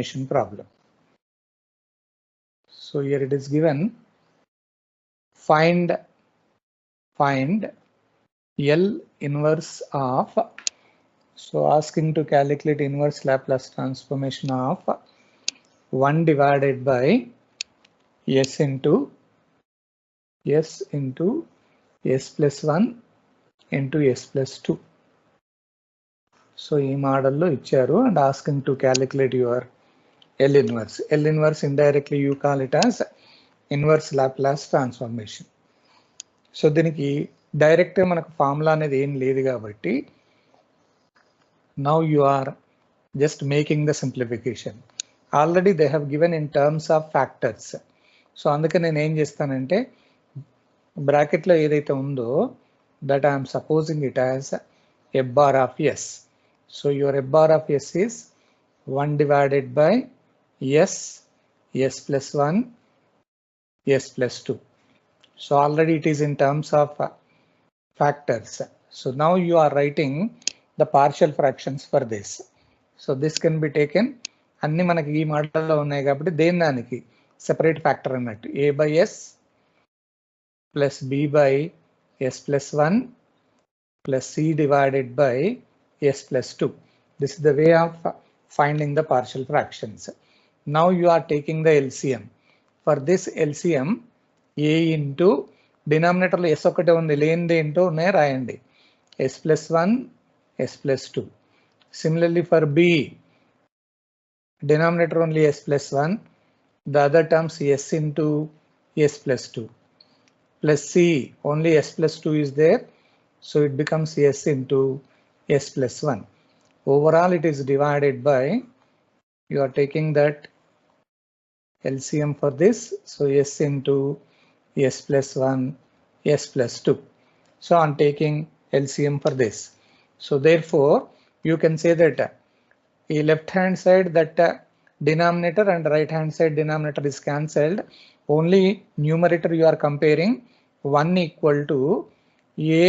elimination problem. So here it is given, find L inverse of, so asking to calculate inverse Laplace transformation of 1 divided by S into S plus 1 into S plus 2. So ఈ మోడల్లో ఇచ్చారు and asking to calculate your L inverse. L inverse indirectly you call it as inverse Laplace transformation. So దీనికి direct మనకు formula అనేది ఏం లేదు కాబట్టి now you are just making the simplification. Already they have given in terms of factors. So అందుకే నేను ఏం చేస్తానంటే బ్రాకెట్లో ఏదైతే ఉందో that I am supposing it as f bar of S. So your f bar of S is 1 divided by S plus 1, S plus 2. So already it is in terms of factors. So now you are writing the partial fractions for this. So this can be taken, అన్ని మనకి ఈ మోడల్లో ఉన్నాయి కాబట్టి దేని దానికి separate factor అన్నట్టు a by S plus b by S plus 1 plus C divided by S plus 2. This is the way of finding the partial fractions. Now you are taking the LCM. For this LCM, A into denominator S ఒకటే ఉంది, లేనిది ఏంటో ఉన్నాయి రాయండి, S plus 1, S plus 2. Similarly for B, denominator only S plus 1, the other terms S into S plus 2. Plus C, only S plus 2 is there. So it becomes S into S plus 1. Overall it is divided by, you are taking that LCM for this, so S into S plus 1, S plus 2. So I'm taking LCM for this. So therefore you can say that a left hand side that denominator and right hand side denominator is cancelled. Only numerator you are comparing, 1 equal to A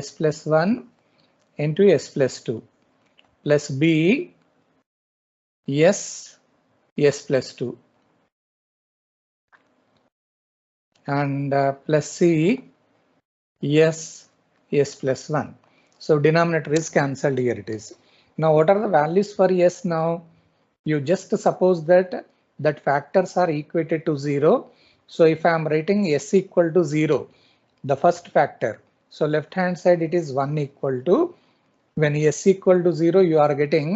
S plus 1 into S plus 2 plus B S plus 2 and plus C S plus 1. So denominator is cancelled, here it is. Now what are the values for S now? You just suppose that factors are equated to 0. So if I am writing S equal to 0, the first factor, so left hand side it is 1 equal to, when S equal to 0 you are getting,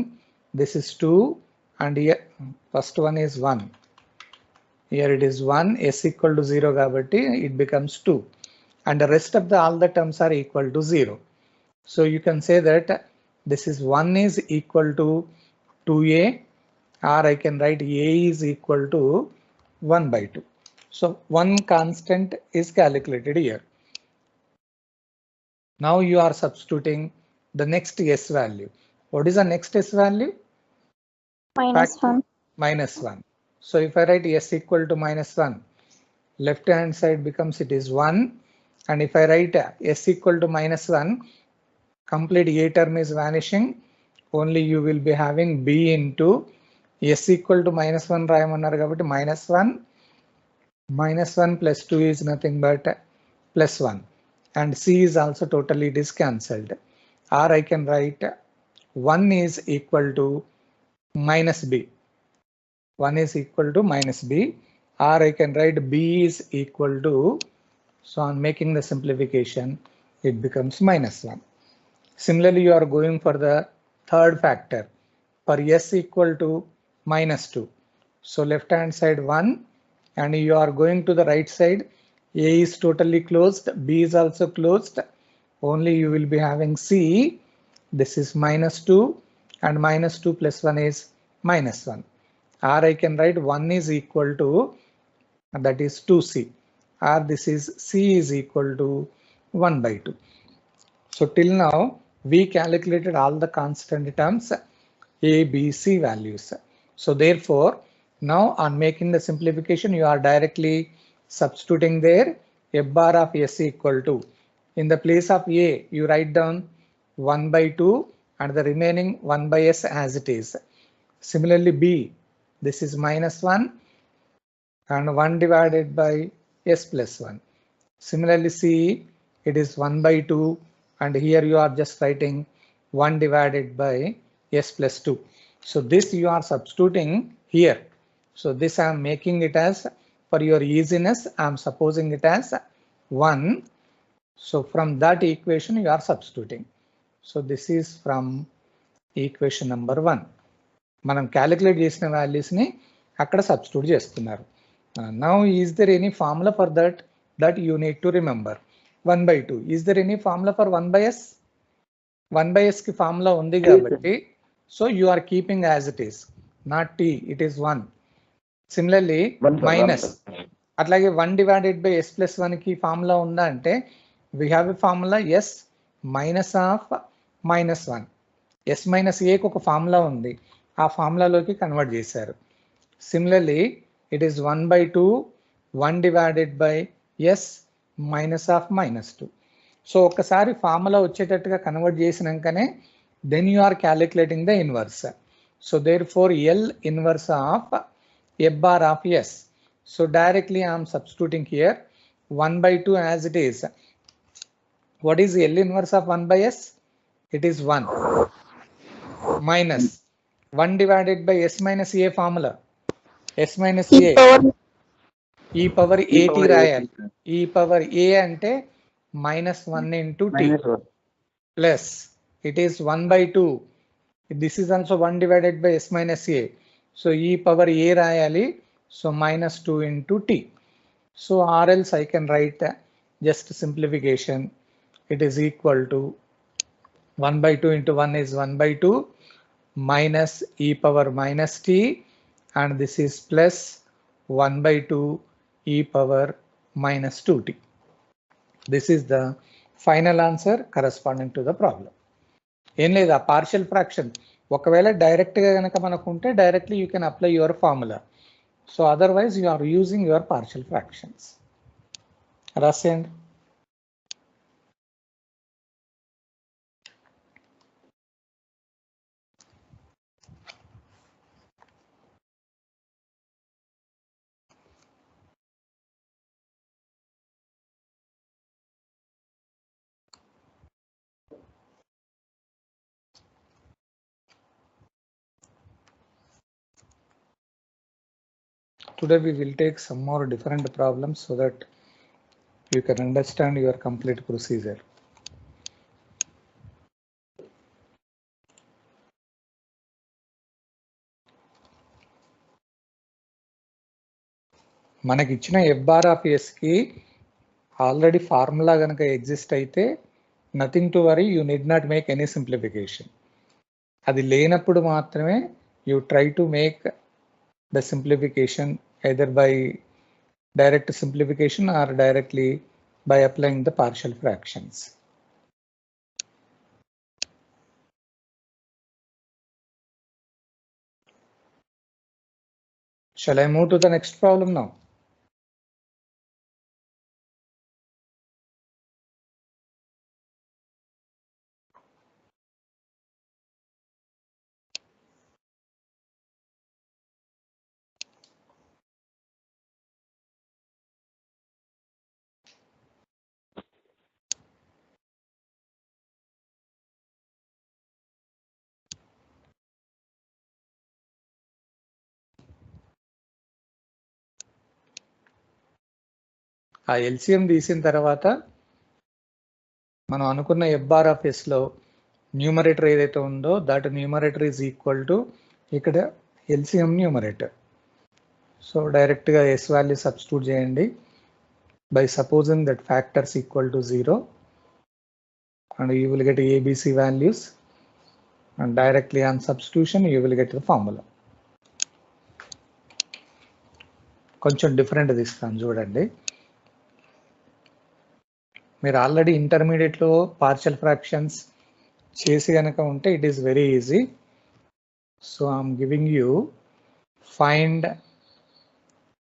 this is 2 and here first one is 1. Here it is 1, S equal to 0 kabatti it becomes 2 and the rest of all the terms are equal to 0. So you can say that this is 1 is equal to 2A, or I can write A is equal to 1 by 2. So one constant is calculated here. Now you are substituting the next S value. What is the next S value? -1. -1. So if I write S equal to -1, left hand side becomes it is 1, and if I write S equal to -1, complete A term is vanishing, only you will be having B into S equal to -1 రాయమన్నారు కాబట్టి -1 plus 2 is nothing but plus 1, and C is also totally it is cancelled. Or I can write 1 is equal to minus B. 1 is equal to minus B, or I can write B is equal to, so on making the simplification it becomes -1. Similarly you are going for the third factor for S equal to -2. So left hand side 1 and you are going to the right side, A is totally closed, B is also closed, only you will be having C, this is -2 and -2 plus 1 is -1. Or I can write 1 is equal to, that is 2C, or this is C is equal to 1 by 2. So till now we calculated all the constant terms A, B, C values. So therefore now on making the simplification you are directly substituting there f bar of S equal to, in the place of A you write down 1 by 2 and the remaining 1 by S as it is. Similarly, B, this is -1 and 1 divided by s plus 1. Similarly, C, it is 1 by 2 and here you are just writing 1 divided by s plus 2. So this you are substituting here. So this I am making it as, for your easiness, I am supposing it as 1. So from that equation you are substituting. So this is from equation number 1. మనం calculate చేసిన values ని అక్కడ substitute చేస్తున్నారు. Now is there any formula for that you need to remember? 1/2. Is there any formula for 1 by s? 1 by s కి formula ఉంది కాబట్టి so you are keeping as it is, not t, it is 1. Similarly minus, అట్లాగే 1 divided by s plus 1 కి formula ఉందా అంటే we have a formula s minus of -1. s minus a కు ఒక formula ఉంది, ఆ ఫార్ములాలోకి కన్వర్ట్ చేశారు. Similarly it is 1/2 1 divided by s minus of -2. So ఒకసారి ఫార్ములా వచ్చేటట్టుగా convert చేసినాకనే then you are calculating the inverse. So therefore L inverse of f bar of s. So directly I am substituting here 1/2 as it is. What is L inverse of 1 by s? It is 1 minus 1 divided by s minus a formula. S minus a e power at రాయాలి. e power a అంటే -1 into t plus it is 1/2. This is also 1 divided by s minus a. So e power a రాయాలి. So -2 into t. So or else I can write just simplification. It is equal to 1/2 into 1 is 1/2 minus e power minus t, and this is plus 1/2 e power minus 2t. This is the final answer corresponding to the problem. ఏం లేదా partial fraction ఒకవేళ direct గా కనుక మనకు ఉంటే directly you can apply your formula. So otherwise you are using your partial fractions. రాసేయండి. Today we will take some more different problems so that you can understand your complete procedure. మనకి ఇచ్చిన f bar of s కి already formula కనుక exist అయితే nothing to worry, you need not make any simplification. అది లేనప్పుడు మాత్రమే you try to make the simplification either by direct simplification or directly by applying the partial fractions. Shall I move to the next problem now? ఆ LCM తీసిన తర్వాత మనం అనుకున్న f bar of s లో numerator ఏదైతే ఉందో that numerator is equal to ఇక్కడ LCM numerator. So direct గా s వాల్యూ సబ్స్టిట్యూట్ చేయండి by supposing that factors equal to 0, and you will get ABC values, and directly on substitution you will get the formula. కొంచెం different తీస్తాను చూడండి. మీరు already ఇంటర్మీడియట్లో partial fractions చేసి కనుక ఉంటే it is very easy. So I'm giving you find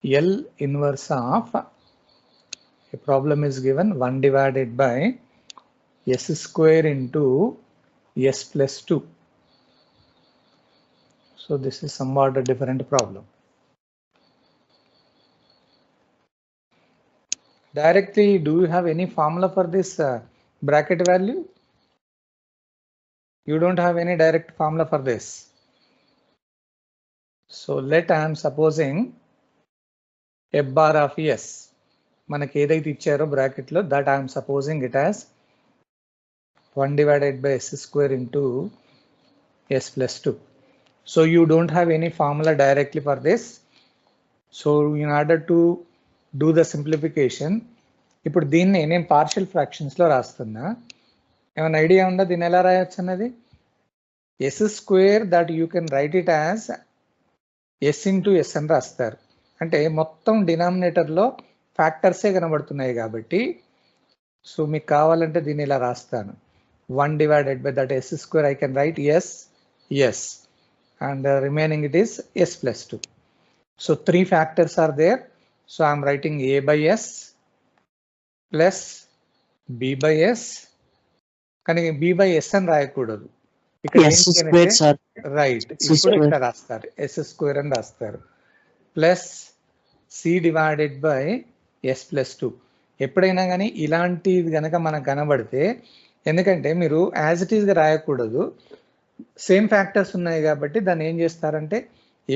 L inverse of a problem is given 1 divided by s square into s plus 2. So this is somewhat a different problem. Directly, do you have any formula for this bracket value? You don't have any direct formula for this. So let I am supposing f bar of s. మనకి ఏదైతే ఇచ్చారో bracket లో that I am supposing it as 1 divided by s square into s plus 2. So you don't have any formula directly for this. So in order to do the simplification, ఇప్పుడు దీన్ని నేను partial fractions లో రాస్తున్నా. ఏమైనా idea ఉందా దీన్ని ఎలా రాయొచ్చు అన్నది? s square that you can write it as s into s అని రాస్తారు. అంటే మొత్తం డినామినేటర్ లో ఫ్యాక్టర్సే కనబడుతున్నాయి కాబట్టి సో మీకు కావాలంటే దీన్ని ఇలా రాస్తాను. 1 divided by that s square I can write s and remaining it is s plus 2. So 3 factors are there. So I am writing a by s plus b by s. కానీ b by s అని రాయకూడదు. ఇక్కడ right ఇప్పుడు ఇక్కడ రాస్తారు s square అని రాస్తారు plus c divided by s plus 2. ఎప్పుడైనా కానీ ఇలాంటిది కనుక మనకు కనబడితే, ఎందుకంటే మీరు యాజ్ ఇట్ ఈస్గా రాయకూడదు, సేమ్ ఫ్యాక్టర్స్ ఉన్నాయి కాబట్టి దాన్ని ఏం చేస్తారంటే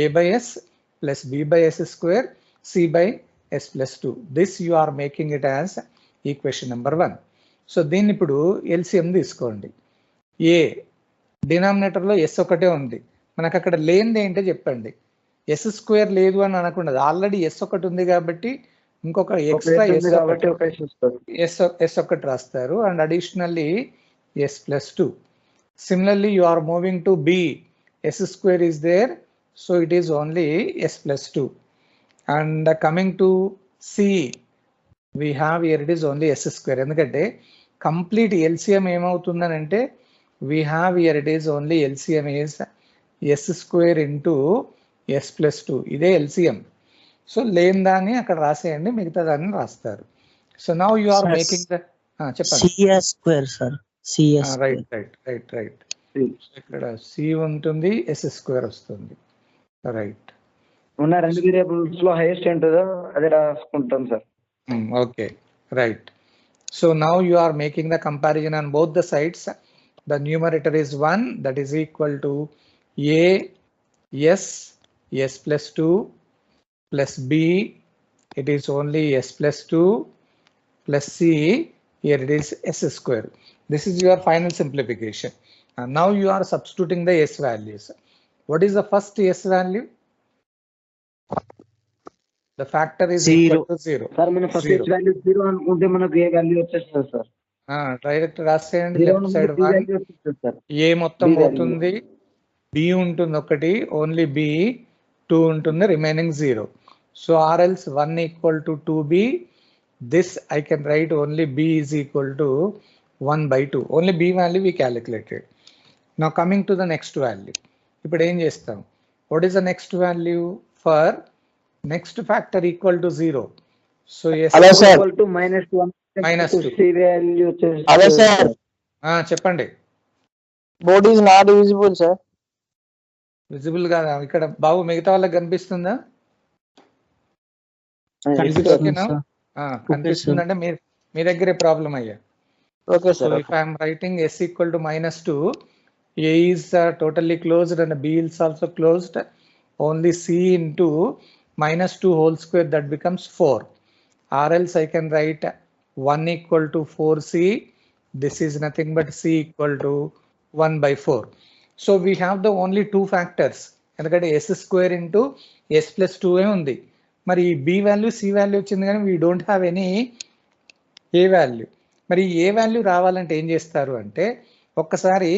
a by s plus b by s square c by s plus 2. This you are making it as equation number 1. So దీన్ని ఇప్పుడు ఎల్సిఎం తీసుకోండి. ఏ డినామినేటర్లో ఎస్ ఒకటే ఉంది, మనకు అక్కడ లేనిది ఏంటో చెప్పండి. ఎస్ స్క్వేర్ లేదు అని అనకుండా ఆల్రెడీ ఎస్ ఒకటి ఉంది కాబట్టి ఇంకొక ఎక్స్ట్రా ఎస్ ఒకటి రాస్తారు and additionally s plus 2. Similarly you are moving to b, s square is there, so it is only s plus 2. And coming to c we have here it is only s square. ఎందుకంటే complete LCM ఏమవుతుందని అంటే we have here it is only LCM is s square into s plus 2. ఇదే LCM. So లేని దాన్ని అక్కడ రాసేయండి, మిగతా దాన్ని రాస్తారు. So now you are making the చెప్పండి cs square sir, cs right ఇక్కడ c ఉంటుంది, s square వస్తుంది. రైట్ ఉన్న రెండు వేరియబుల్స్ లో హైయెస్ట్ ఏంటో అదే రాసుకుంటాం sir. Okay right. So now you are making the comparison on both the sides. The numerator is 1, that is equal to a s plus 2 plus b, it is only s plus 2 plus c, here it is s square. This is your final simplification. And now you are substituting the s values. What is the first s value? The factor is equal to 0. Sir, మన first s value 0 అనుకుంటే మనకు ఏ value వచ్చేస్తుంది sir? Direct రాసేయండి. Left side 1 a మొత్తం పోతుంది, b ఉంటుంది ఒకటి, ఓన్లీ బి 2 ఉంటుంది, remaining 0. So or else 1 equal to 2b. This I can write only b is equal to 1/2. Only b value we calculated. Now coming to the next value. ఇప్పుడు ఏం చేస్తాం? What is the next value for next factor equal to 0? So s equal to -1 అదే sir. చెప్పండి. Board is not visible sir. Visible కాదా? ఇక్కడ బాబు మిగతా వాళ్ళకి కనిపిస్తుందా? కనిపిస్తుందంటే మీ దగ్గరే ప్రాబ్లం అయ్యా. Okay sir. If I'm writing s equal to -2, a is totally closed and b is also closed, only c into -2 whole square, that becomes 4. Or else I can write 1 equal to 4c. This is nothing but c equal to 1/4. So we have the only two factors. ఎందుకంటే s square into s plus 2 ఏ ఉంది. మరి b value c value వచ్చింది కానీ we don't have any a value. మరి ఏ value రావాలంటే ఏం చేస్తారు అంటే ఒక్కసారి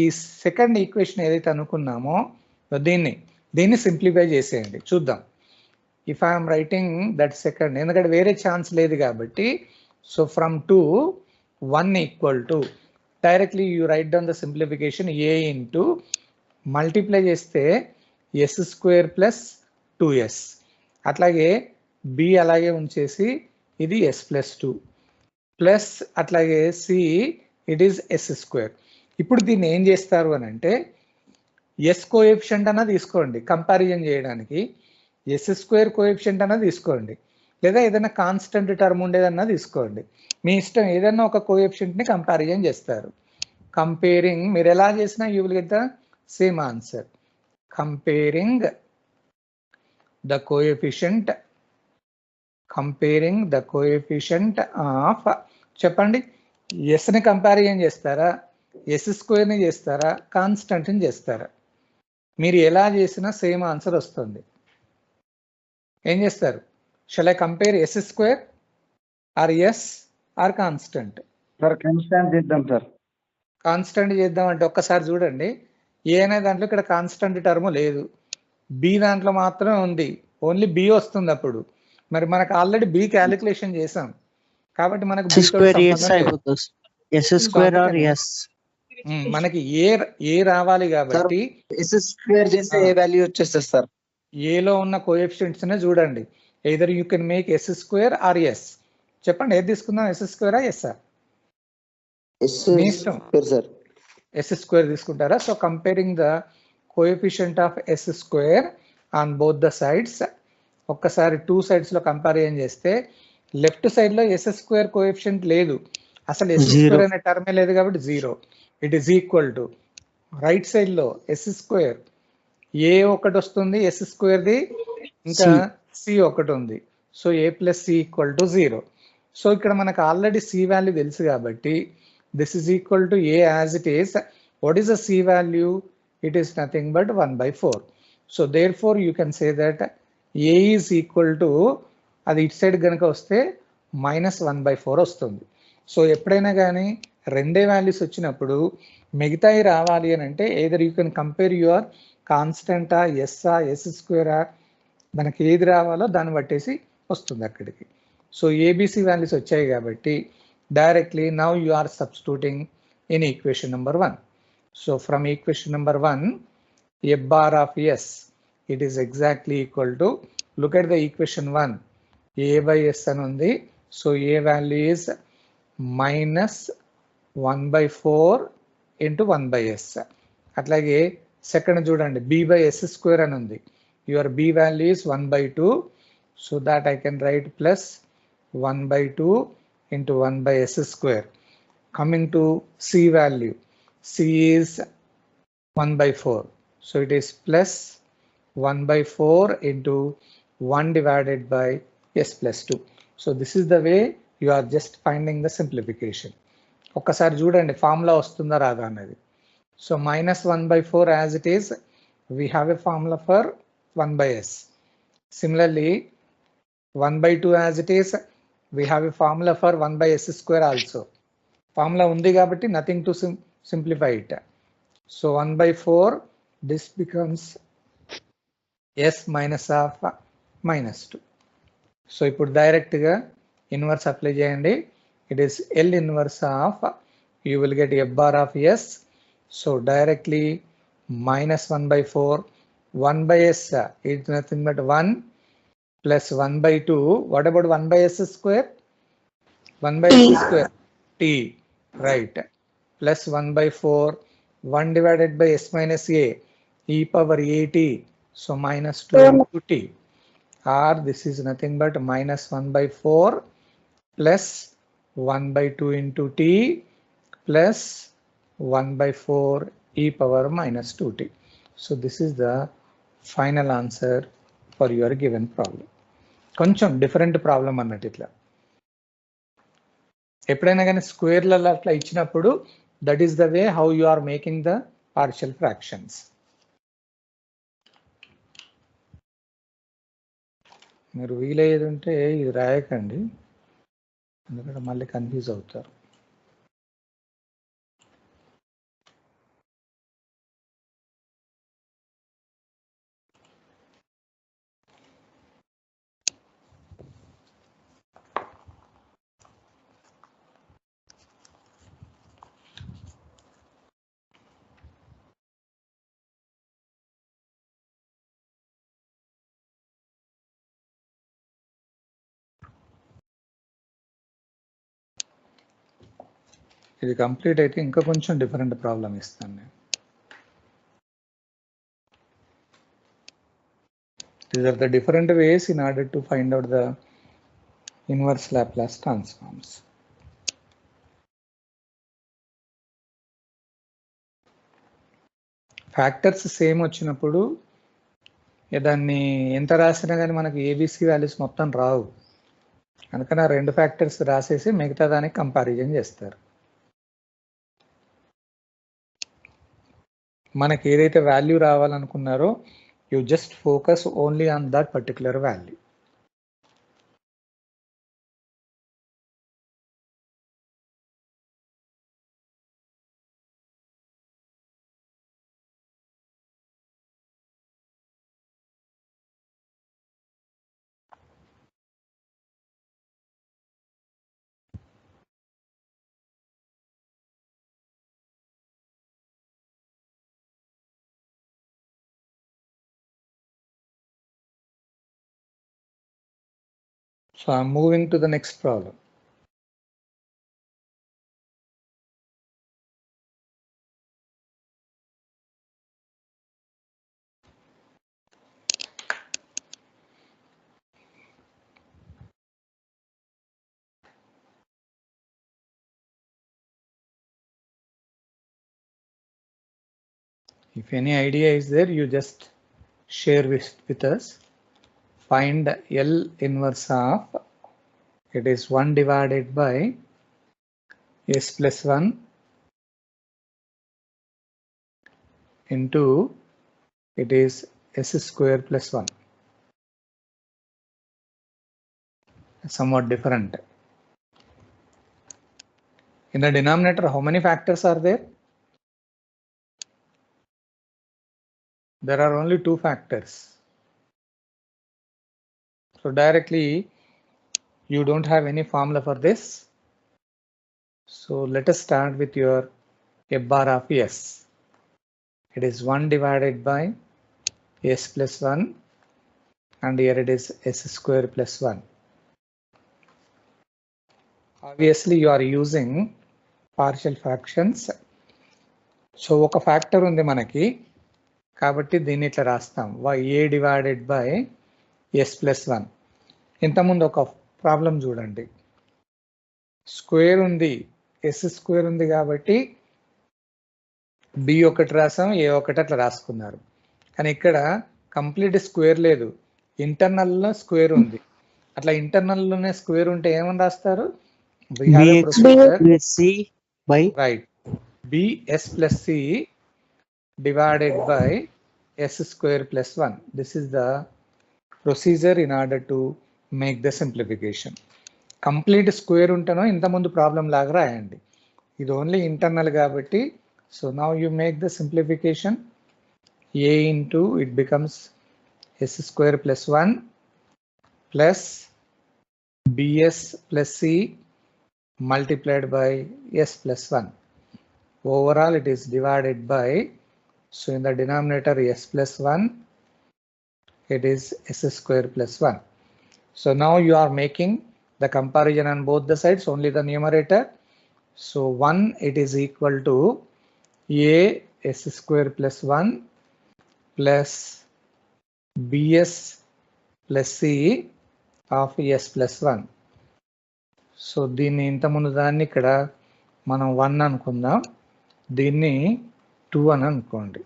ఈ సెకండ్ ఈక్వేషన్ ఏదైతే అనుకున్నామో దీన్ని సింప్లిఫై చేసేయండి, చూద్దాం. If I'm writing that second, ఎందుకంటే వేరే ఛాన్స్ లేదు కాబట్టి, so from 2 1 equal to, directly you write down the simplification a into multiply చేస్తే s square plus 2s, అట్లాగే b అలాగే ఉంచేసి ఇది s plus 2 ప్లస్ అట్లాగే c it is s square. ఇప్పుడు దీన్ని ఏం చేస్తారు అని అంటే ఎస్ కోఎఫిషియంట్ అన్న తీసుకోండి కంపారిజన్ చేయడానికి, ఎస్ స్క్వేర్ కోఎఫిషియంట్ అన్న తీసుకోండి, లేదా ఏదైనా కాన్స్టెంట్ టర్మ్ ఉండేదన్నా తీసుకోండి. మీ ఇష్టం, ఏదైనా ఒక కోఎఫిషియంట్ని కంపారిజన్ చేస్తారు. కంపేరింగ్ మీరు ఎలా చేసినా you will get the same answer. Comparing the coefficient of, చెప్పండి, ఎస్ని కంపారిజన్ చేస్తారా, ఎస్ స్క్వేర్ని చేస్తారా, కాన్స్టెంట్ని చేస్తారా? మీరు ఎలా చేసినా సేమ్ ఆన్సర్ వస్తుంది. ఏం చేస్తారు? Shall I compare yes square or S or constant? Sir constant చేద్దాం సార్. కాన్స్టెంట్ చేద్దాం అంటే ఒక్కసారి చూడండి, ఏ అనే దాంట్లో ఇక్కడ కాన్స్టెంట్ టర్మ్ లేదు, బి దాంట్లో మాత్రమే ఉంది, ఓన్లీ బి వస్తుంది. అప్పుడు మరి మనకు ఆల్రెడీ బి క్యాలిక్యులేషన్ చేసాం కాబట్టి మనకు B తోటి సంబంధం లేదు. ఎస్ స్క్వేర్ ఆర్ ఎస్ మనకి ఏ రావాలి కాబట్టి ఎస్ స్క్వేర్ చేస్తే ఏ వాల్యూ వచ్చేస్తుంది సార్? ఏలో ఉన్న కోఎఫిషియంట్స్ నే చూడండి. Either you can make s square or s. చెప్పండి, ఏది తీసుకుందాం, ఎస్ స్క్వేరా ఎస్? మీ ఇష్టం, ఎస్ స్క్వేర్ తీసుకుంటారా? So comparing the coefficient of yes square on both the sides. ఒక్కసారి టూ సైడ్స్ లో కంపారిజన్ చేస్తే లెఫ్ట్ సైడ్ లో ఎస్ స్క్వేర్ కోఎఫిషియంట్ లేదు, అసలు ఎస్ స్క్వేర్ అనే టర్మే లేదు కాబట్టి 0. It is equal to right side లో ఎస్ స్క్వేర్ ఏ ఒకటి వస్తుంది, ఎస్ స్క్వేర్ ది ఇంకా సి ఒకటి ఉంది, so a plus c equal to 0. So ఇక్కడ మనకు ఆల్రెడీ సి వాల్యూ తెలుసు కాబట్టి this is equal to a as it is. What is the c value? It is nothing but 1/4. So therefore you can say that a is equal to, అది ఇటు side కనుక వస్తే -1/4 వస్తుంది. So ఎప్పుడైనా కానీ రెండే వాల్యూస్ వచ్చినప్పుడు మిగతాయి రావాలి అని అంటే either you can compare your కాన్స్టెంటా, ఎస్ఆ, ఎస్ స్క్వేరా, మనకి ఏది రావాలో దాన్ని బట్టేసి వస్తుంది అక్కడికి. సో ఏబిసి వాల్యూస్ వచ్చాయి కాబట్టి directly now you are substituting in equation number 1. So from equation number 1, a bar of s, it is exactly equal to, look at the equation 1, a by s అని ఉంది. So a value is -1/4 into 1/s. అట్లాగే second చూడండి, b by s square అని ఉంది. your b value is 1/2, so that I can write plus 1/2 into 1/s square. Coming to c value, c is 1/4, so it is plus 1/4 into 1 divided by s plus 2. So this is the way you are just finding the simplification. ఒక్కసారి చూడండి formula వస్తుందా రాదా అనేది. So -1/4 as it is, we have a formula for 1/s. Similarly 1/2 as it is, we have a formula for 1/s square also. Formula ఉంది కాబట్టి nothing to simplify it. So 1/4, this becomes s minus of -2. So ఇప్పుడు direct గా inverse apply చేయండి. It is L inverse of, you will get f bar of s. So directly -1/4, 1/s is nothing but 1 plus 1/2. What about 1/s square? 1/s square t, right? Plus 1/4, 1 divided by s minus a, e power at, so -2 into t. Or this is nothing but -1/4 plus 1/2 into t plus 1/4 e power -2t. So this is the final answer for your given problem. కొంచెం different problem అన్నట్టు. ఇట్లా ఎప్పుడైనా కానీ స్క్వేర్లలో అట్లా ఇచ్చినప్పుడు that is the way how you are making the partial fractions. మీరు వీలయ్యేది ఉంటే ఇది రాయకండి, ఎందుకంటే మళ్ళీ కన్ఫ్యూజ్ అవుతారు. ఇది కంప్లీట్ అయితే ఇంకా కొంచెం డిఫరెంట్ ప్రాబ్లం ఇస్తాను నేను. These are the different ways in order to find out the inverse Laplace transforms. Factors same వచ్చినప్పుడు దాన్ని ఎంత రాసినా కానీ మనకు ఏబిసి వాల్యూస్ మొత్తం రావు. అందుకని ఆ రెండు ఫ్యాక్టర్స్ రాసేసి మిగతా దానికి కంపారిజన్ చేస్తారు. మనకి ఏదైతే వాల్యూ రావాలనుకున్నారో you just focus only on that particular value. So I'm moving to the next problem. If any idea is there, you just share with us. Find L inverse of, it is 1 divided by s plus 1 into it is s square plus 1. Somewhat different. In the denominator, how many factors are there? There are only 2 factors. So directly you don't have any formula for this. So let us start with your f bar of s. It is 1 divided by s plus 1 and here it is s square plus 1. Obviously you are using partial fractions. So oka factor undi manaki kabatti deenni itla rastam a divided by s plus 1. ఇంతకుముందు ఒక problem చూడండి, square ఉంది, yes square ఉంది కాబట్టి B ఒకటి రాసాం, ఏ ఒకటి అట్లా రాసుకున్నారు. కానీ ఇక్కడ కంప్లీట్ స్క్వేర్ లేదు, ఇంటర్నల్లో స్క్వేర్ ఉంది. అట్లా ఇంటర్నల్లోనే స్క్వేర్ ఉంటే ఏమని రాస్తారు? Right, b s plus c divided by s square plus 1. This is the procedure in order to make the simplification. Complete square ఉంటేనో ఇంత ముందు ప్రాబ్లం లాగా రాయండి. ఇది ఓన్లీ ఇంటర్నల్ కాబట్టి so now you make the simplification. a into it becomes s square plus 1 plus bs plus c multiplied by s plus 1. Overall it is divided by, so in the denominator s plus 1 it is s square plus 1. So now you are making the comparison on both the sides, only the numerator. So 1 it is equal to a s square plus 1 plus bs plus c of s plus 1. So దీన్ని ఇంత ముందు దాన్ని ఇక్కడ మనం 1 అనుకుందాం, దీన్ని 2 అని అనుకోండి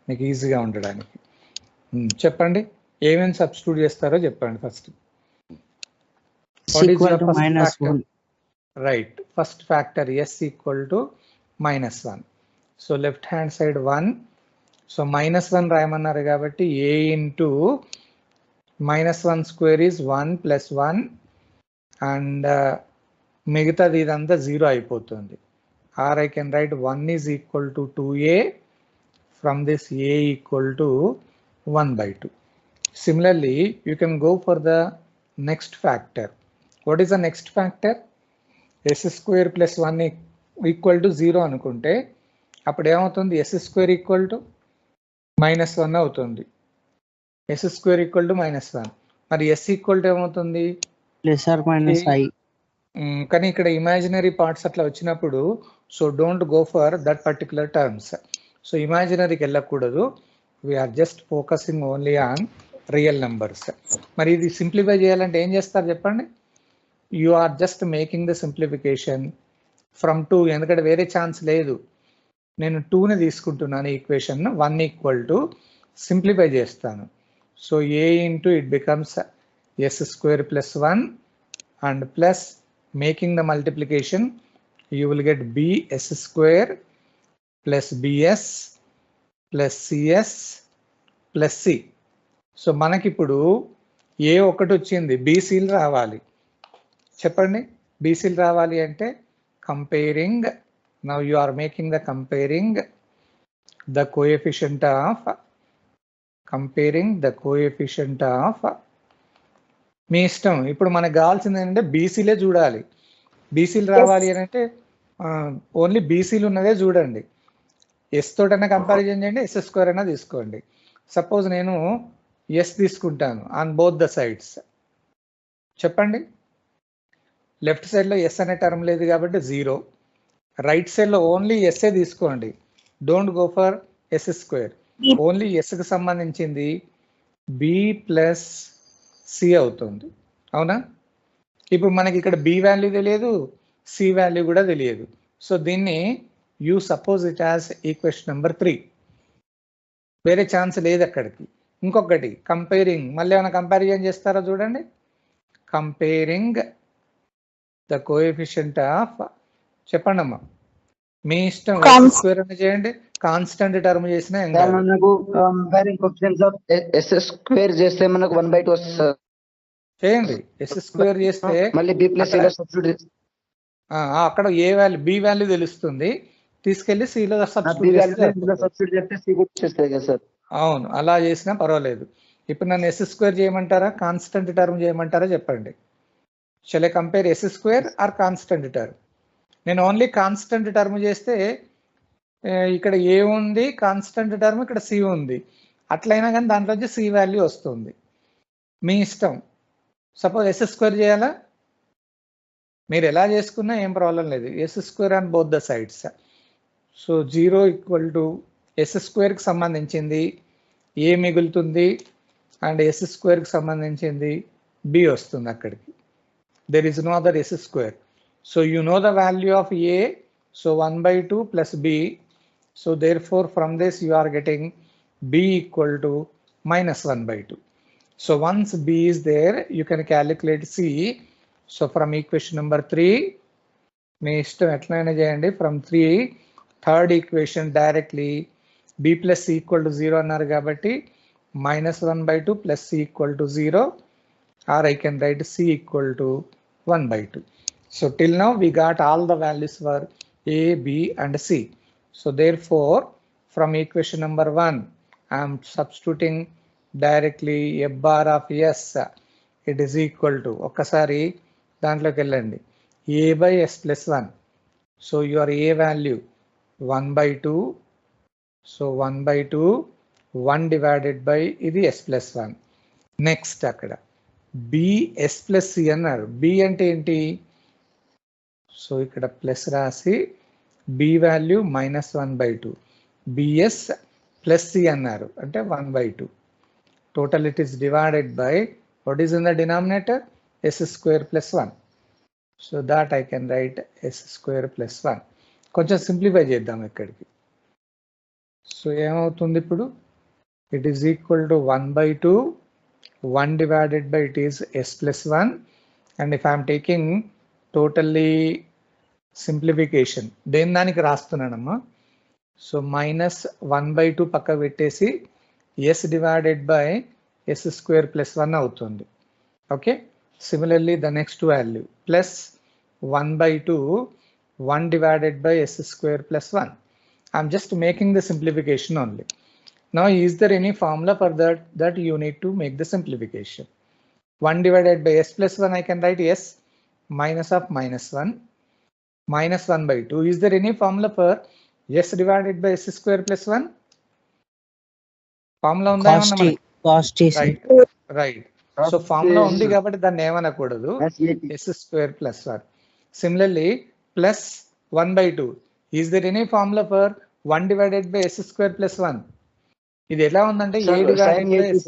మీకు ఈజీగా ఉండడానికి. చెప్పండి ఏమేమి సబ్స్టిట్యూట్ చేస్తారో చెప్పండి first. What is your first factor? Right, first factor s equal to minus 1. So left hand side 1. So minus 1 రాయమన్నారు కాబట్టి a into minus 1 square is 1 plus 1 and మిగతాది ఇదంతా 0 అయిపోతుంది. Or I can write 1 is equal to 2a. From this a equal to 1 by 2. Similarly, you can go for the next factor. What is the next factor? s square plus 1 equal to 0 అనుకుంటే అప్పుడు ఏమవుతుంది? s square equal to minus 1 అవుతుంది. s square equal to minus 1. మరి s equal to ఏమవుతుంది? Plus or minus i. కానీ ఇక్కడ imaginary parts అట్లా వచ్చినప్పుడు so don't go for that particular terms. So ఇమాజినరీకి వెళ్ళకూడదు. We're just focusing only on real numbers. మరి ఇది సింప్లిఫై చేయాలంటే ఏం చేస్తారు చెప్పండి? You are just making the simplification from 2, ఎందుకంటే వేరే ఛాన్స్ లేదు. నేను 2ని తీసుకుంటున్నాను ఈక్వేషన్, 1 ఈక్వల్ టు సింప్లిఫై చేస్తాను. So a into it becomes s square plus 1 and plus making the multiplication you will get bs square plus bs plus cs plus c. So మనకి ఇప్పుడు ఏ ఒకటి వచ్చింది, బీసీలు రావాలి. చెప్పండి, బీసీలు రావాలి అంటే comparing, now you are making the comparing the coefficient of, comparing the coefficient of, మీ ఇష్టం. ఇప్పుడు మనకు కావాల్సింది ఏంటంటే బీసీలే చూడాలి. బీసీలు రావాలి అని అంటే ఓన్లీ బీసీలు ఉన్నదే చూడండి. ఎస్ తోటైనా కంపారిజన్ చేయండి, ఎస్ స్క్వేర్ అయినా తీసుకోండి. సపోజ్ నేను ఎస్ తీసుకుంటాను ఆన్ బోత్ ద సైడ్స్. చెప్పండి, లెఫ్ట్ సైడ్లో ఎస్ అనే టర్మ్ లేదు కాబట్టి 0, రైట్ సైడ్లో ఓన్లీ ఎస్ఏ తీసుకోండి. Don't go for S square, only ఎస్కి సంబంధించింది బి ప్లస్ సి అవుతుంది. అవునా? ఇప్పుడు మనకి ఇక్కడ బి వాల్యూ తెలియదు, సి వాల్యూ కూడా తెలియదు. సో దీన్ని you suppose it as equation number 3. వేరే ఛాన్స్ లేదు అక్కడికి. ఇంకొకటి కంపేరింగ్, మళ్ళీ ఏమైనా కంపారిజన్ చేస్తారా చూడండి. కంపేరింగ్ ద కోఎఫిషియంట్ ఆఫ్, చెప్పండి అమ్మా మీ ఇష్టం, స్క్వేర్ అని చేయండి, కాన్స్టెంట్ టర్మ్ చేసినా మనకు comparing coefficients of s square చేస్తే మనకు 1/2 వస్తుంది. చేయండి. ఎస్ స్క్వేర్ చేస్తే మళ్ళీ b ప్లస్ c లో సబ్స్టిట్యూట్, అక్కడ ఏ వాల్యూ, బి వాల్యూ తెలుస్తుంది, తీసుకెళ్లి సిలో సబ్స్టిట్యూట్ చేస్తే c కూడా వచ్చేస్తుంది కదా సార్. అవును, అలా చేసినా పర్వాలేదు. ఇప్పుడు నన్ను ఎస్ స్క్వేర్ చేయమంటారా, కాన్స్టెంట్ టర్మ్ చేయమంటారా చెప్పండి. Shall I compare yes square or constant term? నేను ఓన్లీ కాన్స్టెంట్ టర్మ్ చేస్తే ఇక్కడ ఏ ఉంది, కాన్స్టెంట్ టర్మ్ ఇక్కడ సి ఉంది, అట్లయినా కానీ దాంట్లో సి వాల్యూ వస్తుంది. మీ ఇష్టం. సపోజ్ ఎస్ స్క్వేర్ చేయాలా, మీరు ఎలా చేసుకున్నా ఏం ప్రాబ్లం లేదు. S square on both the sides. So 0 equal to S స్క్వేర్కి సంబంధించింది ఏ మిగులుతుంది అండ్ ఎస్ స్క్వేర్కి సంబంధించింది బి వస్తుంది అక్కడికి. There is no other s square. So you know the value of a, so 1/2 plus b. So therefore from this you are getting b equal to -1/2. So once b is there, you can calculate c. So from equation number 3, మీ ఇష్టం ఎట్లయినా చేయండి. From 3, third equation directly b plus c equal to 0 అన్నారు కాబట్టి -1/2 plus c equal to 0, or I can write c equal to 1/2. So till now we got all the values for a, b and c. So therefore from equation number 1, I am substituting directly f bar of s, it is equal to, ఒక్కసారి దాంట్లోకి వెళ్ళండి, a by s plus 1. So your a value 1/2, so 1/2 1 divided by ఇది s plus 1. Next అక్కడ b s plus c అన్నారు. b అంటే ఏంటి? So ఇక్కడ plus రాసి b value -1/2, bs plus c అన్నారు అంటే 1/2. Total it is divided by, what is in the denominator? S square plus 1. So that I can write s square plus 1. కొంచెం simplify చేద్దాం ఇక్కడికి. సో ఏమవుతుంది ఇప్పుడు? It is equal to 1/2, 1 divided by it is s plus 1. And if I am taking totally simplification, దేని దానికి రాస్తున్నానమ్మా. So -1/2 పక్క పెట్టేసి s divided by s square plus 1 అవుతుంది. Okay, similarly the next value plus 1/2 1 divided by s square plus 1. I'm just making the simplification only. Now is there any formula for that you need to make the simplification? 1 divided by s plus 1, I can write s minus of -1 minus 1/2. Is there any formula for s divided by s square plus 1? Formula ఉందా? Right. So formula ఉంది కాబట్టి దాన్ని ఏమనకూడదు, s square plus 1. Similarly plus 1/2. Is there any formula for 1 divided by s square plus 1? ఇది ఎలా ఉందంటే a divided by s.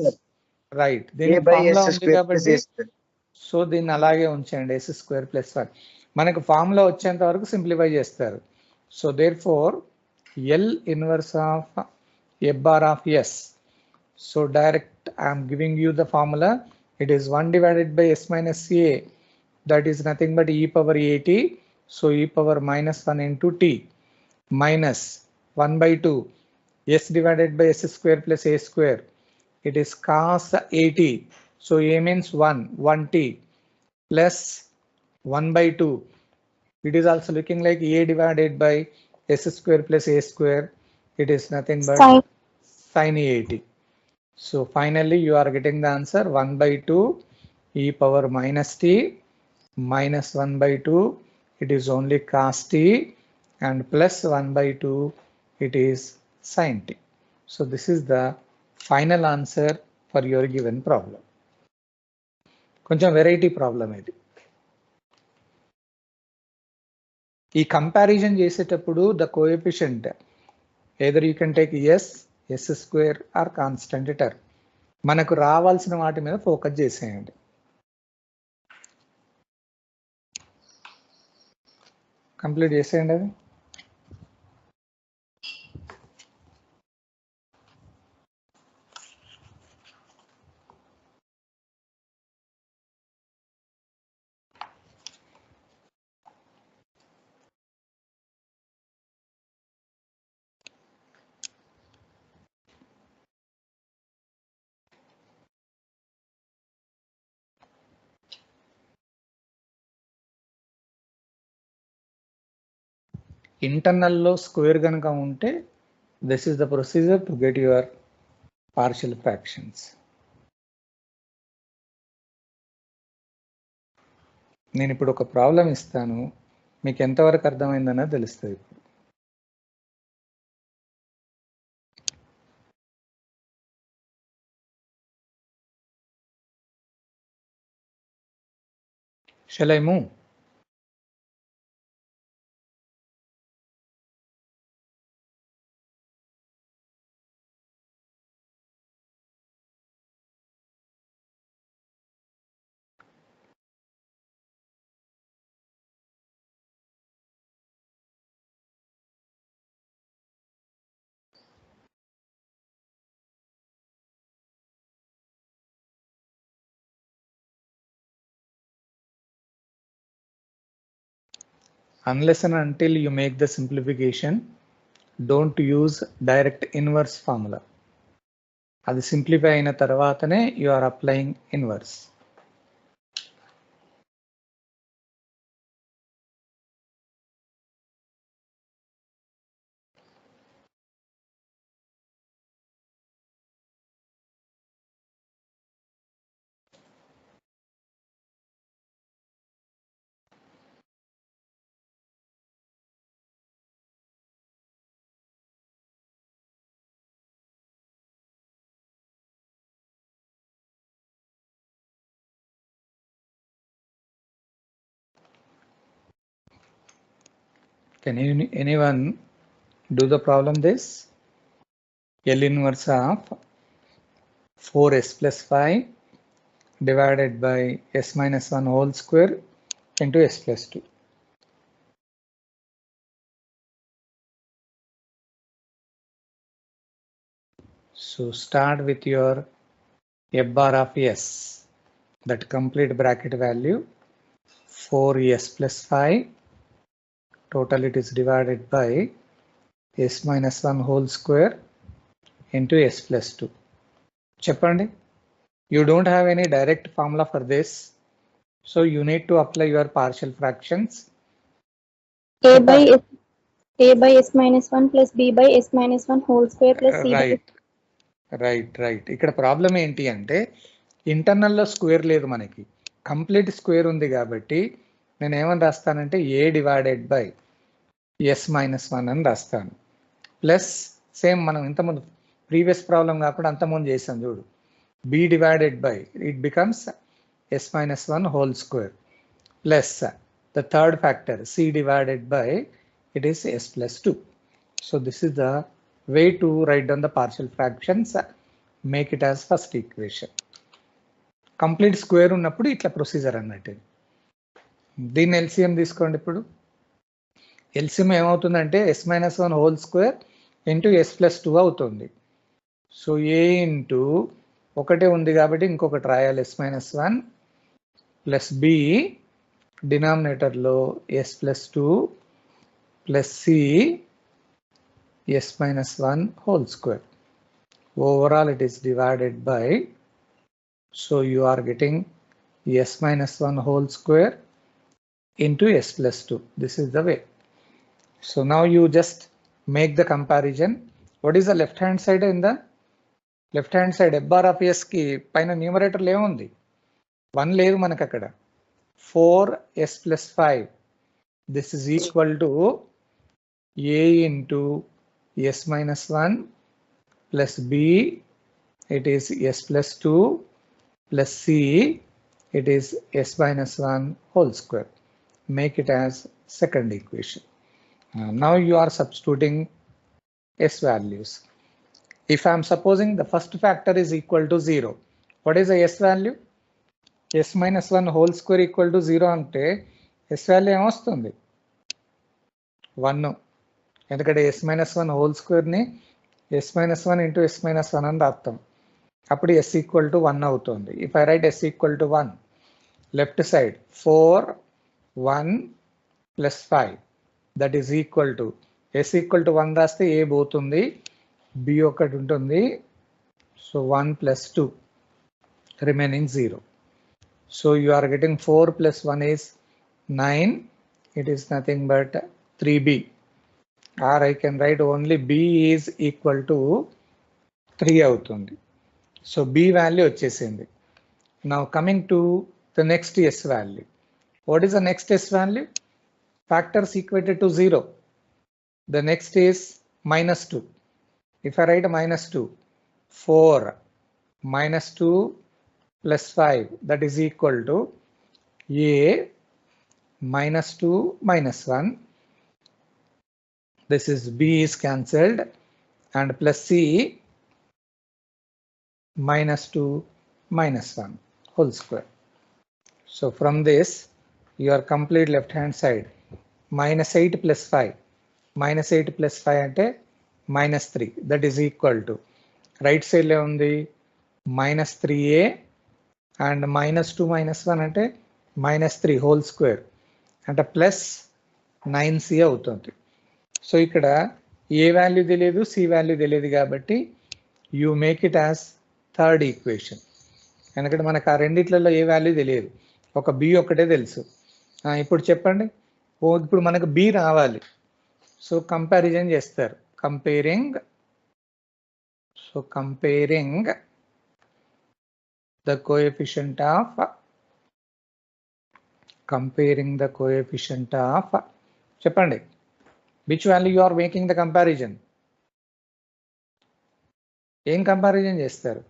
Right, a దీనికి by formula s ఉంది square plus కాబట్టి a square. సో దీన్ని అలాగే ఉంచండి, ఎస్ స్క్వేర్ ప్లస్ 1. మనకు ఫార్ములా వచ్చేంత వరకు సింప్లిఫై చేస్తారు. So therefore L inverse of F bar of S. So direct I'm giving you the formula. It is 1 divided by s minus a, that is nothing but e power at. So e power minus 1 into t minus 1 by 2 s divided by s square plus a square. It is cos 80. So a means 1t plus 1 by 2. It is also looking like a divided by s square plus a square. It is nothing but sin 80. So finally you are getting the answer 1 by 2 e power minus t minus 1 by 2. It is only cos t and plus 1 by 2. It is sin t. So this is the final answer for your given problem. కొంచెం variety problem ఇది. ఈ comparison చేసేటప్పుడు the coefficient either you can take S, S square or constant term. మనకు రావాల్సిన వాటి మీద focus చేసేయండి. Complete చేసేయండి అది. ఇంటర్నల్లో స్క్వేర్ కనుక ఉంటే this is the procedure to get your partial fractions. నేను ఇప్పుడు ఒక ప్రాబ్లం ఇస్తాను, మీకు ఎంతవరకు అర్థమైందన్నది తెలుస్తుంది. Shall I move? Unless and until you make the simplification, don't use direct inverse formula. అది సింప్లిఫై అయిన తర్వాతనే you are applying inverse. Can anyone do the problem this? L inverse of 4s plus 5 divided by s minus 1 whole square into s plus 2. So start with your f bar of s, that complete bracket value 4s plus 5, total it is divided by s minus 1 whole square into s plus 2. Cheppandi, you don't have any direct formula for this, so you need to apply your partial fractions. A by s minus 1 plus b by s minus 1 whole square plus c by right. ఇక్కడ problem ఏంటి అంటే ఇంటర్నల్లో square లేదు, మనకి complete square ఉంది కాబట్టి నేను ఏమని రాస్తానంటే a divided by s minus 1 అని రాస్తాను. ప్లస్ సేమ్ మనం ఇంతకుముందు ప్రీవియస్ ప్రాబ్లం కాకుండా అంతకుముందు చేసాం చూడు, b divided by it becomes s minus 1 whole square plus the third factor c divided by it is s plus 2. So this is the way to write down the partial fractions. Make it as first equation. Complete square ఉన్నప్పుడు ఇట్లా procedure అన్నట్టు. దీన్ని LCM తీసుకోండి. ఇప్పుడు LCM ఏమవుతుందంటే s-1 whole square into s+2 అవుతుంది. So ఏ into ఒకటే ఉంది కాబట్టి ఇంకొకటి రాయాలి s-1 ప్లస్ బి డినామినేటర్లో s+2 plus C s-1 whole square. Overall it is divided by, so you are getting s-1 whole square into s+2. This is the way. So now you just make the comparison. What is the left hand side? In the left hand side f bar of s ki paina numerator lo undi 1 లేదు మనకు అక్కడ 4s plus 5. This is equal to a into s-1 plus b, it is s+2 plus c, it is s-1 whole square. Make it as second equation. Now you are substituting s values. If I am supposing the first factor is equal to 0, what is the s value? s-1 whole square equal to 0 ante s value ఏమొస్తుంది 1. ఎందుకంటే s-1 whole square ని s-1 into s-1 అని రాస్తాం. అప్పుడు s equal to 1 అవుతుంది. If I write s equal to 1, left side 4 1 plus 5 that is equal to s equal to 1 రాస్తే a పోతుంది, b ఒకటి ఉంటుంది. So 1 plus 2 remaining 0. So you are getting 4 plus 1 is 9. It is nothing but 3b. or I can write only b is equal to 3 అవుతుంది. So b value వచ్చేసింది. Now coming to the next s value. What is the next s value? Factors equated to 0. The next is -2. If I write -2, 4 -2 plus 5, that is equal to a -2 -1. This is b is cancelled and plus c -2 -1 whole square. So from this your complete left hand side -8 plus 5, -8 plus 5 ante -3, that is equal to right side lo undi -3a and -2 -1 ante -3 whole square ante plus 9c అవుతుంది. So ఇక్కడ ఏ value తెలియదు, C value తెలియదు కాబట్టి you make it as third equation. ఎందుకంటే మనకు ఆ రెండిట్లలో ఏ value తెలియదు, ఒక బి ఒకటే తెలుసు. ఇప్పుడు చెప్పండి, ఇప్పుడు మనకు బి రావాలి. సో కంపారిజన్ చేస్తారు. కంపేరింగ్ ద కోఎఫిషియంట్ ఆఫ్ చెప్పండి, which value you are making the comparison? ఏం కంపారిజన్ చేస్తారు?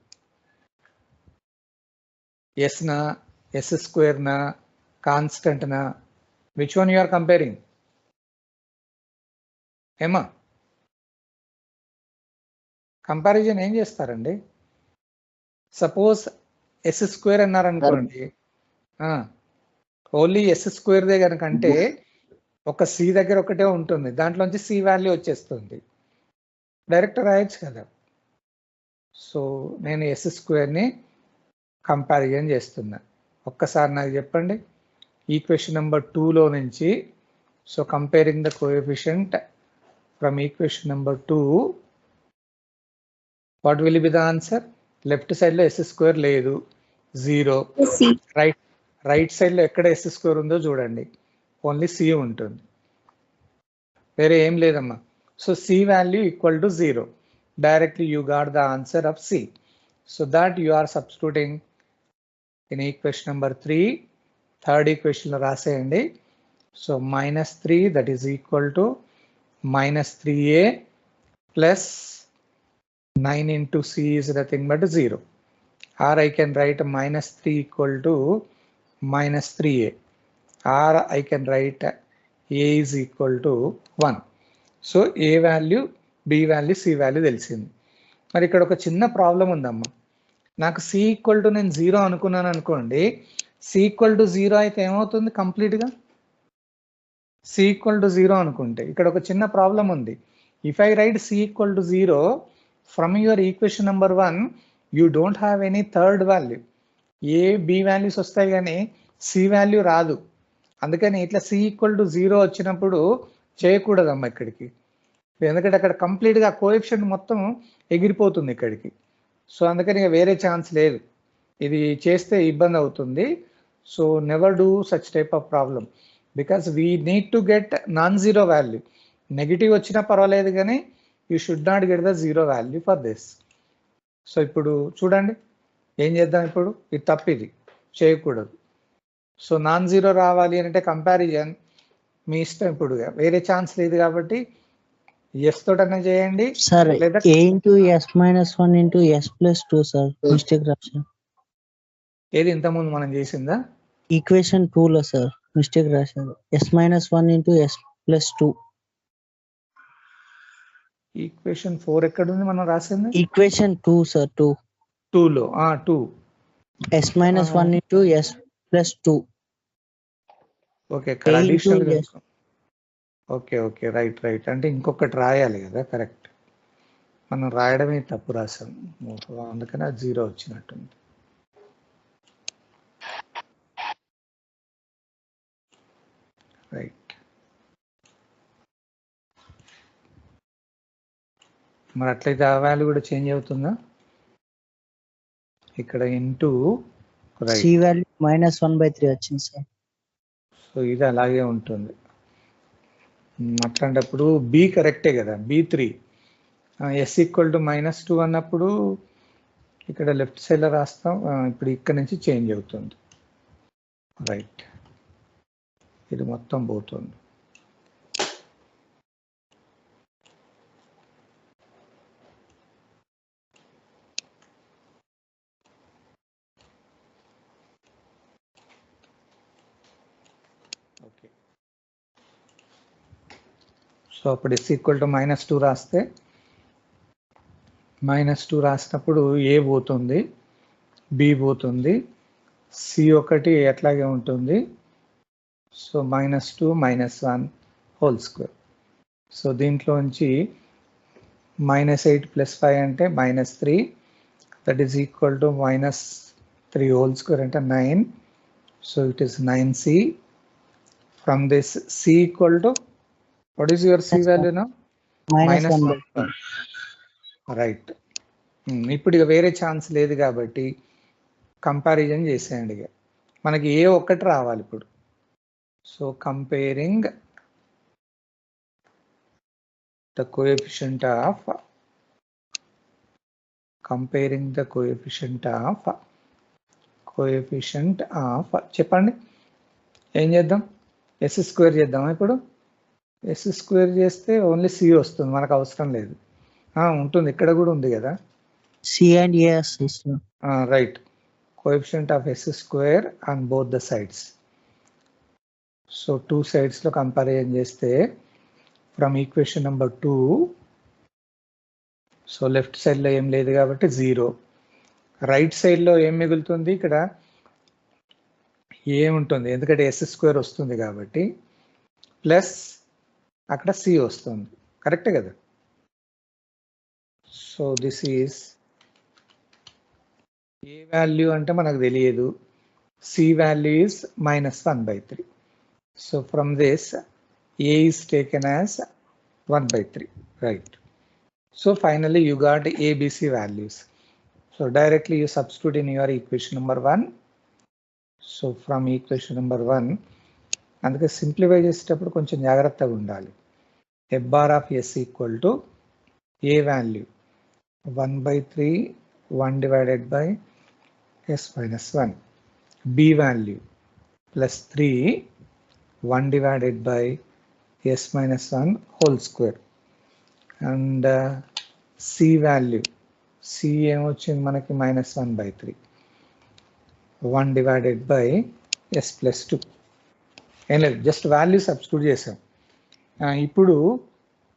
s నా, s స్క్వేర్ నా, కాన్స్టెంట్ నా, which one you are comparing? ఏమా కంపారిజన్ ఏం చేస్తారండి? సపోజ్ s స్క్వేర్ అన్నారనుకోండి, ఓన్లీ s స్క్వేర్దే కనుకంటే ఒక సి దగ్గర ఒకటే ఉంటుంది, దాంట్లోంచి సి వాల్యూ వచ్చేస్తుంది, డైరెక్ట్ రాయొచ్చు కదా. సో నేను ఎస్ స్క్వేర్ని కంపారిజన్ చేస్తున్నా. ఒక్కసారి నాకు చెప్పండి, ఈక్వేషన్ నెంబర్ 2లో నుంచి. So comparing the coefficient from equation number 2, what will be the answer? Left సైడ్లో ఎస్ స్క్వేర్ లేదు, 0. రైట్ సైడ్లో ఎక్కడ ఎస్ స్క్వేర్ ఉందో చూడండి, ఓన్లీ సి ఉంటుంది, వేరే ఏం లేదమ్మా. So C value equal to 0. Directly you got the answer of C. So that you are substituting in equation number 3. Third ఈక్వేషన్లో రాసేయండి. So -3 that is equal to -3a plus 9 into c is nothing but 0. Or I can write -3 equal to -3a. Or I can write a is equal to 1. So A value, B value, C value తెలిసింది. మరి ఇక్కడ ఒక చిన్న problem ఉందమ్మా. నాకు C equal to నేను 0 అనుకున్నాను అనుకోండి, సి ఈక్వల్ టు 0 అయితే ఏమవుతుంది కంప్లీట్గా? సి ఈక్వల్ టు 0 అనుకుంటే ఇక్కడ ఒక చిన్న ప్రాబ్లం ఉంది. If I write C equal to 0 from your equation number 1 you don't have any third value. A B values వస్తాయి కానీ సి వాల్యూ రాదు. అందుకని ఇట్లా సి ఈక్వల్ టు 0 వచ్చినప్పుడు చేయకూడదమ్మా ఇక్కడికి, ఎందుకంటే అక్కడ కంప్లీట్గా కోఎఫిషియంట్ మొత్తం ఎగిరిపోతుంది ఇక్కడికి. సో అందుకని ఇక వేరే ఛాన్స్ లేదు, ఇది చేస్తే ఇబ్బంది అవుతుంది. So never do such type of problem because we need to get non zero value. Negative వచ్చినా పర్వాలేదు కానీ you should not get the zero value for this. So ఇప్పుడు చూడండి ఏం చేద్దాం, ఇప్పుడు ఇది తప్పు, ఇది చేయకూడదు. సో నాన్ జీరో రావాలి అంటే కంపారిజన్ మీ ఇష్టం, ఇప్పుడు వేరే ఛాన్స్ లేదు కాబట్టి ఎస్ తోటనే చేయండి. సార్ లేదా a into s minus 1 into s plus 2 sir mistake రాశాను. ఏది ఇంతకుముందు మనం చేసిందా? ఈక్వేషన్ 2 లో సార్ మిస్టేక్ రాశారు. s minus 1 into s plus 2. Equation 4 ఎక్కడ ఉంది మనం రాసింది? ఈక్వేషన్ 2 సార్ 2 లో 2 s minus 1 into s plus 2. Okay, ఇక్కడ A into additional S. Okay okay right right, అంటే ఇంకొకటి రాయాలి కదా, కరెక్ట్. మనం రాయడమే తప్పు రాసాం, అందుకని అది 0 వచ్చినట్టుంది. రైట్, మరి అట్లయితే ఆ వాల్యూ కూడా చేంజ్ అవుతుందా? ఇక్కడ ఇంటూ c రైట్, వాల్యూ -1/3 వచ్చింది సార్. సో ఇది అలాగే ఉంటుంది. అట్లాంటప్పుడు బి కరెక్టే కదా, B3 ఎస్ ఈక్వల్ టు -2 అన్నప్పుడు ఇక్కడ లెఫ్ట్ సైడ్లో రాస్తాం. ఇప్పుడు ఇక్కడ నుంచి చేంజ్ అవుతుంది. రైట్, ఇది మొత్తం పోతుంది. ఓకే, సో అప్పుడు ఎస్ ఈక్వల్ టు -2 రాస్తే -2 రాసినప్పుడు ఏ పోతుంది, బి పోతుంది, సి ఒకటి ఎట్లాగే ఉంటుంది. So -2 -1 whole square. సో దీంట్లోంచి -8 + 5 అంటే -3, that is equal to -3 whole square అంటే 9. So it is 9c. From this c equal to what is your c value now? -1/3. Right, ఇప్పుడు ఇక వేరే ఛాన్స్ లేదు కాబట్టి కంపారిజన్ చేసేయండి. ఇక మనకి ఏ ఒక్కటి రావాలి ఇప్పుడు. So comparing the coefficient of చెప్పండి ఏం చేద్దాం? ఎస్ స్క్వేర్ చేద్దామా? ఇప్పుడు ఎస్ స్క్వేర్ చేస్తే ఓన్లీ సి వస్తుంది, మనకు అవసరం లేదు. ఉంటుంది, ఇక్కడ కూడా ఉంది కదా c and a వస్తుంది sir. Right, coefficient of yes square on both the sides. So 2 సైడ్స్లో కంపారిజన్ చేస్తే from equation number 2, so left సైడ్లో ఏం లేదు కాబట్టి 0, రైట్ సైడ్లో ఏం మిగులుతుంది? ఇక్కడ ఏముంటుంది, ఎందుకంటే ఎస్ స్క్వేర్ వస్తుంది కాబట్టి, ప్లస్ అక్కడ సి వస్తుంది, కరెక్టే కదా. So this is A value అంటే మనకు తెలియదు, C value is -1/3. So from this a is taken as 1/3, right? So finally you got ABC values. So directly you substitute in your equation number 1. So from equation number 1, అందుకే simplify చేసేటప్పుడు కొంచెం జాగ్రత్తగా ఉండాలి. f bar of s equal to a value 1/3 1 divided by s minus 1, b value +3 1 divided by s minus 1 whole square, and c value, c ఏమొచ్చింది మనకి -1/3 1 divided by s plus 2. ఏం లేదు, just value substitute చేసాం. ఇప్పుడు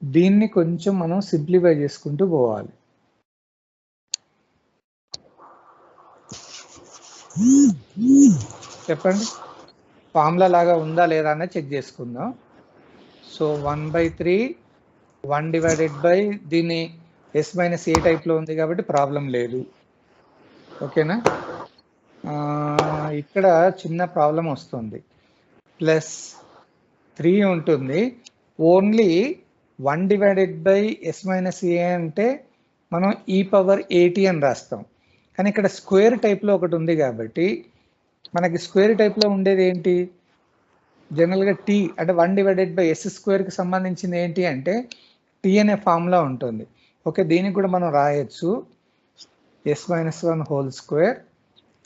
దీన్ని కొంచెం మనం simplify చేసుకుంటూ పోవాలి. చెప్పండి, ఫార్ములా లాగా ఉందా లేదా అనేది చెక్ చేసుకుందాం. సో 1/3 1 డివైడెడ్ బై దీన్ని ఎస్ మైనస్ ఏ టైప్లో ఉంది కాబట్టి ప్రాబ్లం లేదు. ఓకేనా? ఇక్కడ చిన్న ప్రాబ్లం వస్తుంది. ప్లస్ 3 ఉంటుంది. Only 1 divided by S minus A అంటే మనం ఈ పవర్ ఏటీ అని రాస్తాం. కానీ ఇక్కడ స్క్వేర్ టైప్లో ఒకటి ఉంది కాబట్టి మనకి స్క్వేర్ టైప్లో ఉండేది ఏంటి? జనరల్గా టీ అంటే 1 డివైడెడ్ బై ఎస్ స్క్వేర్కి సంబంధించింది ఏంటి అంటే టీ అనే ఫార్ములా ఉంటుంది. ఓకే, దీనికి కూడా మనం రాయొచ్చు S minus 1 whole square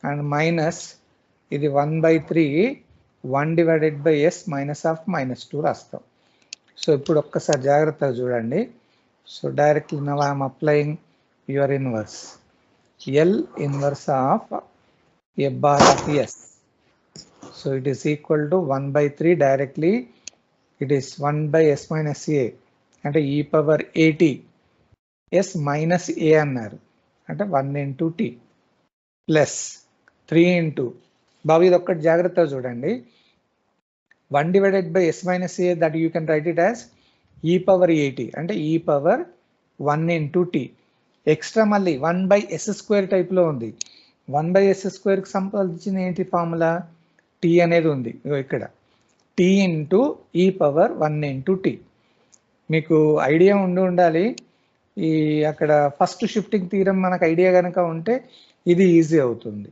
and minus ఇది 1/3 1 divided by S minus of -2 రాస్తాం. సో ఇప్పుడు ఒక్కసారి జాగ్రత్తగా చూడండి. So directly now I'm applying your inverse. L inverse of a bar of s. So it is equal to 1/3 directly. It is 1 by s minus a అంటే e power at s minus a అన్నారు అంటే 1 into t plus 3 into బాబు ఇది ఒక్కటి జాగ్రత్తగా చూడండి. 1 divided by s minus a that you can write it as e power at అంటే e power 1 into t. Extra మళ్ళీ 1 by s square టైప్లో ఉంది. 1 by s స్క్వేర్కి సంబంధించిన ఏంటి ఫార్ములా? టీ అనేది ఉంది ఇక్కడ. T into E power 1 into T. మీకు ఐడియా ఉండాలి. ఈ అక్కడ ఫస్ట్ షిఫ్టింగ్ థీరం మనకు ఐడియా కనుక ఉంటే ఇది ఈజీ అవుతుంది.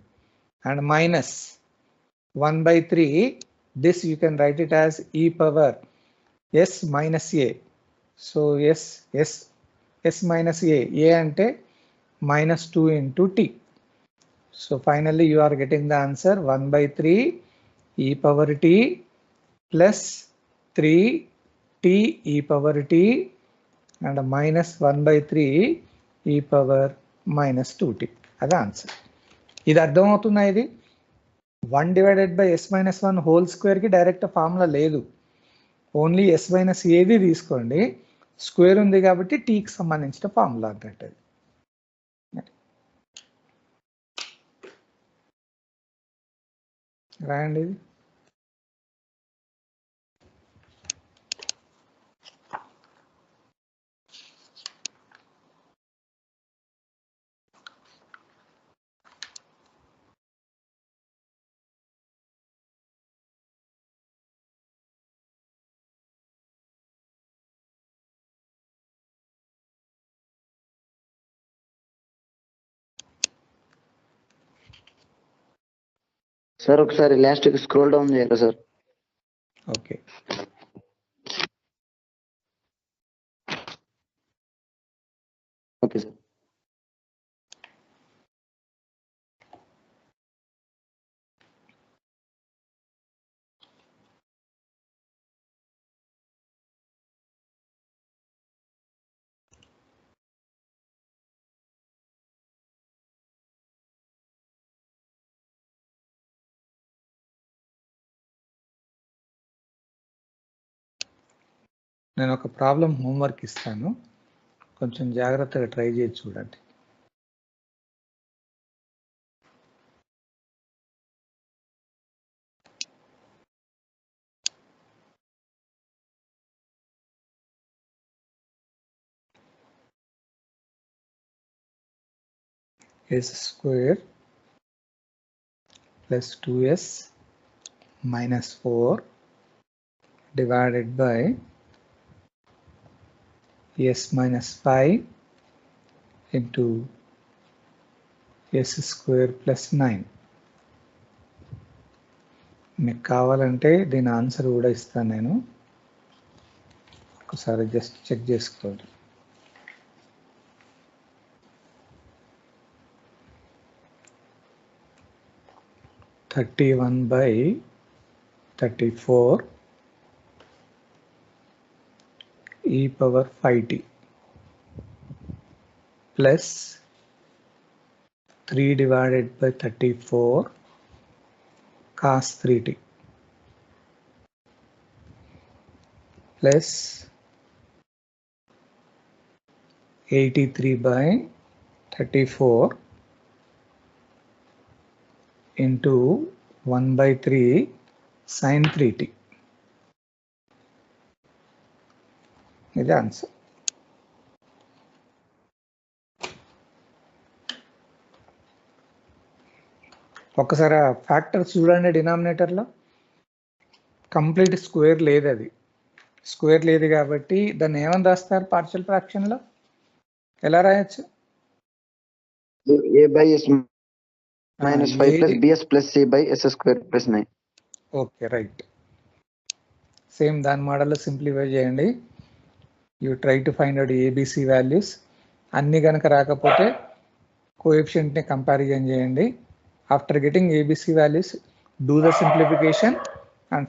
And minus 1/3 this you can write it as E power S minus A. So S minus A అంటే -2 into T. So finally you are getting the answer 1/3 e power t plus 3 t e power t and minus 1/3 e power -2t. అది answer. ఇది అర్థమవుతుందా? ఇది 1 divided by S minus 1 whole స్క్వేర్కి direct formula లేదు. Only S minus ఏది తీసుకోండి, square ఉంది కాబట్టి టీకి సంబంధించిన ఫార్ములా అన్నట్టు. రాయండి. సార్ ఒకసారి లాస్ట్ స్క్రోల్ డౌన్ చేయాలి సార్. Okay, okay sir. నేను ఒక ప్రాబ్లం హోంవర్క్ ఇస్తాను, కొంచెం జాగ్రత్తగా ట్రై చేసి చూడండి. s square plus 2s minus 4 divided by s minus 5 into s square plus 9. మీకు కావాలంటే దీని ఆన్సర్ కూడా ఇస్తాను నేను, ఒకసారి జస్ట్ చెక్ చేసుకోండి. (31/34) e power 5t plus 3 divided by 34 cos 3t plus 83/34 into 1/3 sin 3t. ఇది ఆన్సర్. ఒకసారి ఆ ఫ్యాక్టర్స్ చూడండి, డినామినేటర్లో కంప్లీట్ స్క్వేర్ లేదు, అది స్క్వేర్ లేదు కాబట్టి దాన్ని ఏమని రాస్తారు పార్షియల్ ఫ్రాక్షన్లో, ఎలా రాయొచ్చు? a by s minus 5 plus bs plus c by s square plus 9. Okay, right. Same దాని మోడల్లో సింప్లిఫై చేయండి. You try to find out A B C values. అన్ని కనుక రాకపోతే కోఎఫిషియంట్ని కంపారిజన్ చేయండి. After getting A B C values, do the simplification and